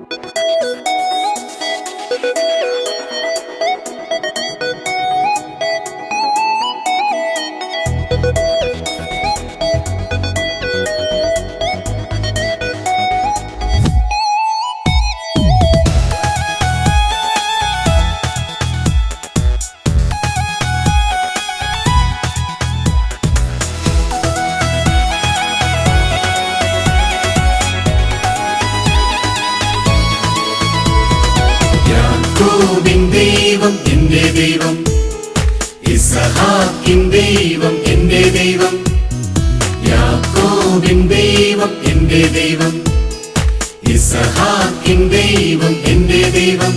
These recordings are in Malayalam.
യാക്കോബിൻ ദൈവം എന്റെ ദൈവം, ഇസ്ഹാക്കിൻ ദൈവം എന്റെ ദൈവം. യാക്കോബിൻ ദൈവം എന്റെ ദൈവം, ഇസ്ഹാക്കിൻ ദൈവം എന്റെ ദൈവം.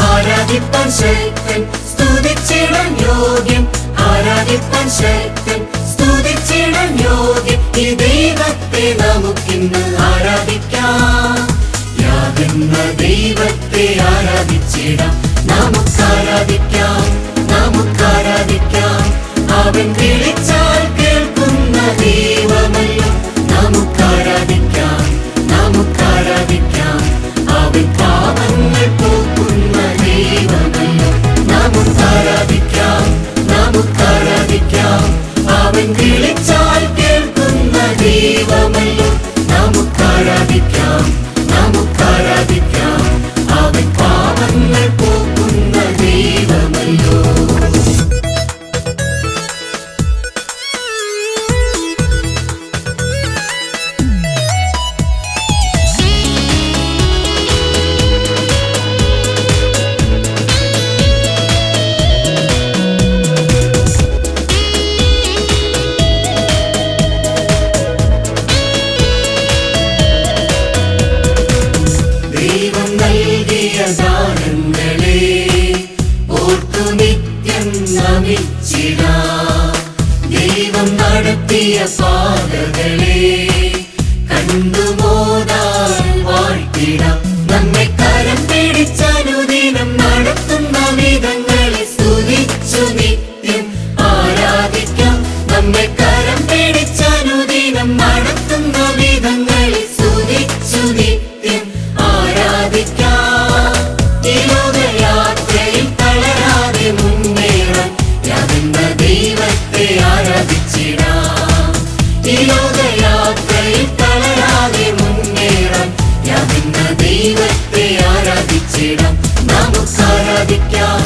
ആരാധിപ്പാൻ ശക്തൻ, സ്തുതിച്ചിടാൻ യോഗ്യൻ. ആരാധിപ്പാൻ ശക്തൻ, സ്തുതിച്ചിടാൻ യോഗ്യൻ. ഈ ദൈവത്തെ നമുക്കിന്ന് ആരാധിക്കാം. യാതെന്ന ദൈവത്തെ ആരാധിച്ചിടാം. നമുക്കാരാധിക്കാം, നമുക്കാരാധിക്കാം. അവൻ വിളിച്ചാൽ കേൾക്കുന്ന ദൈവമല്ലോ. നമുക്കാരാധിക്കാം, നമുക്കാരാധിക്കാം. അവൻ പാപങ്ങൾ പോക്കുന്ന ദൈവമല്ലോ. നമുക്കാരാധിക്കാം, നമുക്കാരാധിക്കാം. അവൻ വിളിച്ചാൽ കേൾക്കുന്ന ദൈവമല്ലോ. നമുക്കാരാധിക്കാം, നമുക്കാരാധിക്കാം. അവൻ പാപങ്ങൾ പോക്കുന്ന ദൈവമല്ലോ. ദൈവം നൽകിയ ദാനങ്ങളെ ഓർത്തു നിത്യം നമിച്ചിടാം. ദൈവം നടത്തിയ പാതകളെ കണ്ടുമോദാൽ വാഴ്ത്തിടാം. നമ്മെ കരം പിടിച്ചനുദിനം നടത്തുന്ന വിധങ്ങളെ സ്തുതിച്ചു നിത്യം ആരാധിക്കാം. നമ്മെ കരം പിടിച്ചനുദിനം നടത്തുന്ന വിധങ്ങളെ സ്തുതിച്ചു നിത്യം ആരാധിക്കാം. ഈ ലോകയാത്രയിൽ തളരാതെ മുന്നേറാൻ യാതെന്ന ദൈവത്തെ ആരാധിച്ചിടാം. ഈ ലോകയാത്രയിൽ തളരാതെ മുന്നേറാൻ യാതെന്ന ദൈവത്തെ ആരാധിച്ചിടാം. നമുക്കാരാധിക്കാം,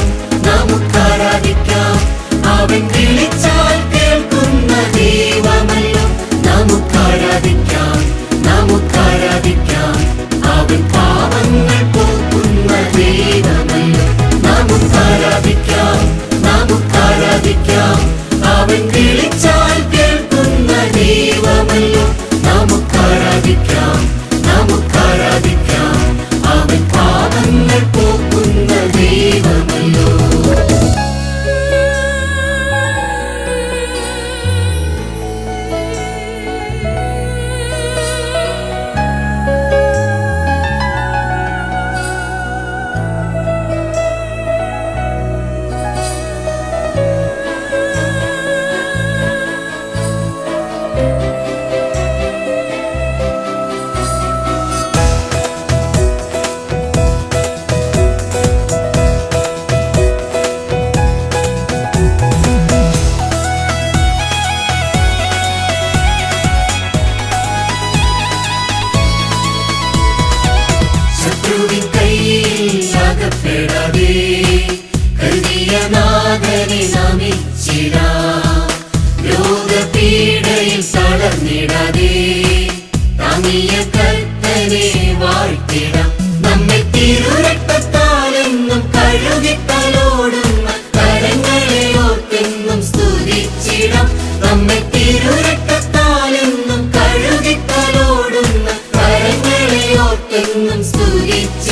നമുക്കാരാധിക്കാം. അവൻ വിളിച്ചാൽ കേൾക്കുന്ന ദൈവമല്ലോ. നമുക്കാരാധിക്കാം, നമുക്കാരാധിക്കാം. അവൻ പാപങ്ങൾ പോക്കുന്ന ദൈവമല്ലോ. നമുക്കാരാധിക്കാം, നമുക്കാരാധിക്കാം. അവൻ വിളിച്ചാൽ കേൾക്കുന്ന ദൈവമല്ലോ. നമുക്കാരാധിക്കാം, നമുക്കാരാധിക്കാം. അവൻ പാപങ്ങൾ പോക്കുന്ന ദൈവമല്ലോ. ശത്രുവിൻ കയ്യിൽ അകപ്പെടാതെ കരുതിയ നാഥനെ നമിച്ചിടാം. രോഗപീഡയിൽ തളർന്നിടാതെ താങ്ങിയ കർത്തനെ വാഴ്ത്തിടാം. നമ്മെ തിരുരക്തത്താലെന്നും കഴുകിത്തലോടുന്ന കരങ്ങളെ ഓർത്തെന്നും സ്തുതിച്ചിടാം. നമ്മെ തിരുരക്തത്താലെന്നും കഴുകിത്തലോടുന്ന കരങ്ങളെ ഓർത്തെന്നും സ്തുതിച്ചിടാം.